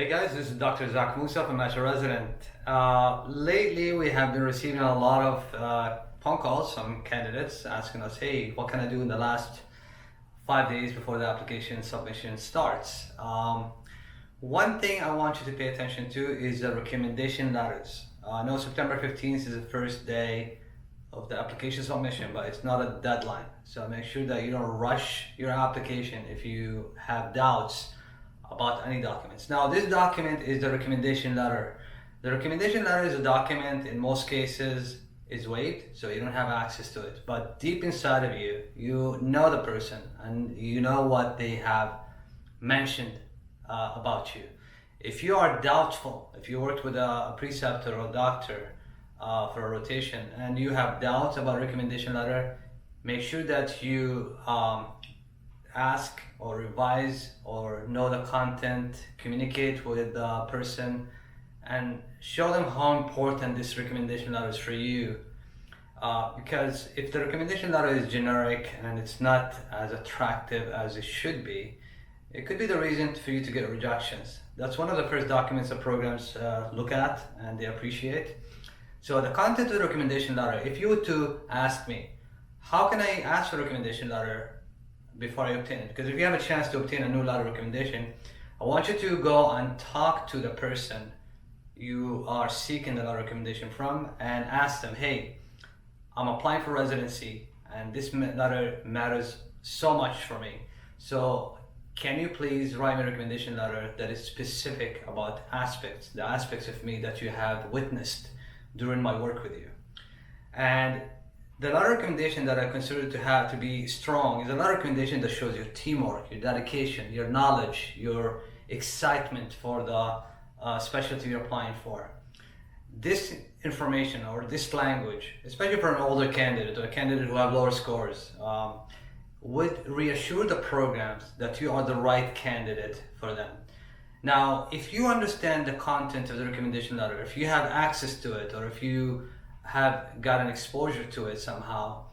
Hey guys, this is Dr. Musa from Resident. Lately, we have been receiving a lot of phone calls from candidates asking us, hey, what can I do in the last 5 days before the application submission starts? One thing I want you to pay attention to is the recommendation letters. I know September 15th is the first day of the application submission, but it's not a deadline. So make sure that you don't rush your application if you have doubts about any documents. Now, this document is the recommendation letter. The recommendation letter is a document, in most cases, is waived, so you don't have access to it. But deep inside of you, you know the person and you know what they have mentioned about you. If you are doubtful, if you worked with a preceptor or a doctor for a rotation and you have doubts about recommendation letter, make sure that you ask or revise or know the content, communicate with the person and show them how important this recommendation letter is for you. Because if the recommendation letter is generic and it's not as attractive as it should be, it could be the reason for you to get rejections. That's one of the first documents that programs look at and they appreciate. So the content of the recommendation letter, if you were to ask me, how can I ask for a recommendation letter before I obtain it? Because if you have a chance to obtain a new letter of recommendation, I want you to go and talk to the person you are seeking the letter of recommendation from and ask them, hey, I'm applying for residency and this letter matters so much for me. So can you please write me a recommendation letter that is specific about the aspects of me that you have witnessed during my work with you. And the letter of recommendation that I consider to have to be strong is a letter of recommendation that shows your teamwork, your dedication, your knowledge, your excitement for the specialty you're applying for. This information or this language, especially for an older candidate or a candidate who have lower scores, would reassure the programs that you are the right candidate for them. Now, if you understand the content of the recommendation letter, if you have access to it, or if you have gotten exposure to it somehow,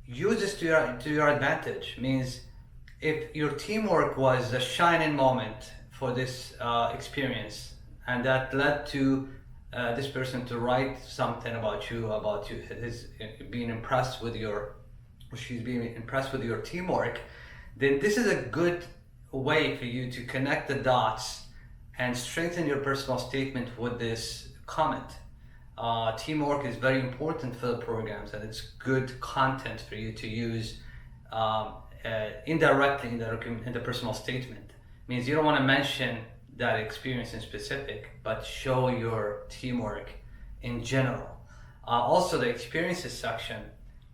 use this to your advantage. Means if your teamwork was a shining moment for this experience and that led to this person to write something about you, his being impressed with your, or she's being impressed with your teamwork, then this is a good way for you to connect the dots and strengthen your personal statement with this comment. Teamwork is very important for the programs and it's good content for you to use indirectly in the personal statement. Means you don't want to mention that experience in specific, but show your teamwork in general. Also, the experiences section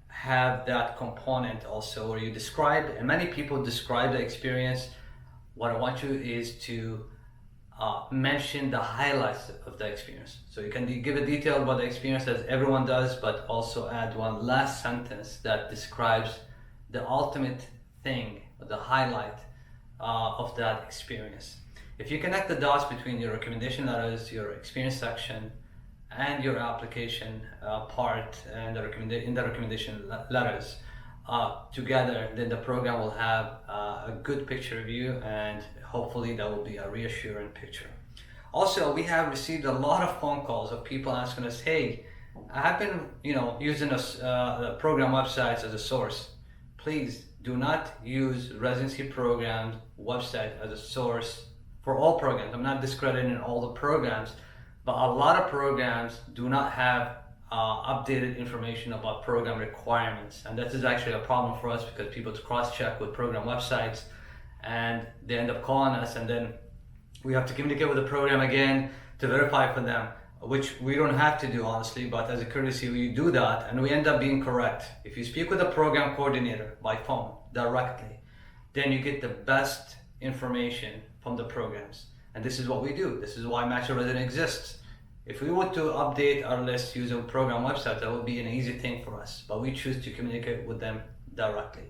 have that component also where you describe, and many people describe the experience. What I want you is to mention the highlights of the experience. So you can give a detail about the experience as everyone does, but also add one last sentence that describes the ultimate thing, the highlight of that experience. If you connect the dots between your recommendation letters, your experience section, and your application part and in the recommendation letters together, then the program will have a good picture of you, and hopefully that will be a reassuring picture. Also, we have received a lot of phone calls of people asking us, hey, I have been using the program websites as a source. Please do not use residency program website as a source for all programs. I'm not discrediting all the programs, but a lot of programs do not have updated information about program requirements, and that is actually a problem for us because people cross-check with program websites and they end up calling us, and then we have to communicate with the program again to verify for them, which we don't have to do honestly, but as a courtesy we do that and we end up being correct. If you speak with a program coordinator by phone directly, then you get the best information from the programs, and this is what we do. This is why Resident exists. If we were to update our list using program website, that would be an easy thing for us, but we choose to communicate with them directly.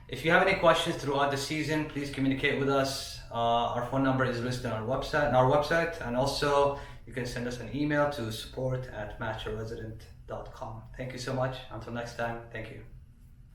If you have any questions throughout the season, please communicate with us. Our phone number is listed on our website, and also you can send us an email to support@matchyourresident.com. Thank you so much. Until next time, thank you.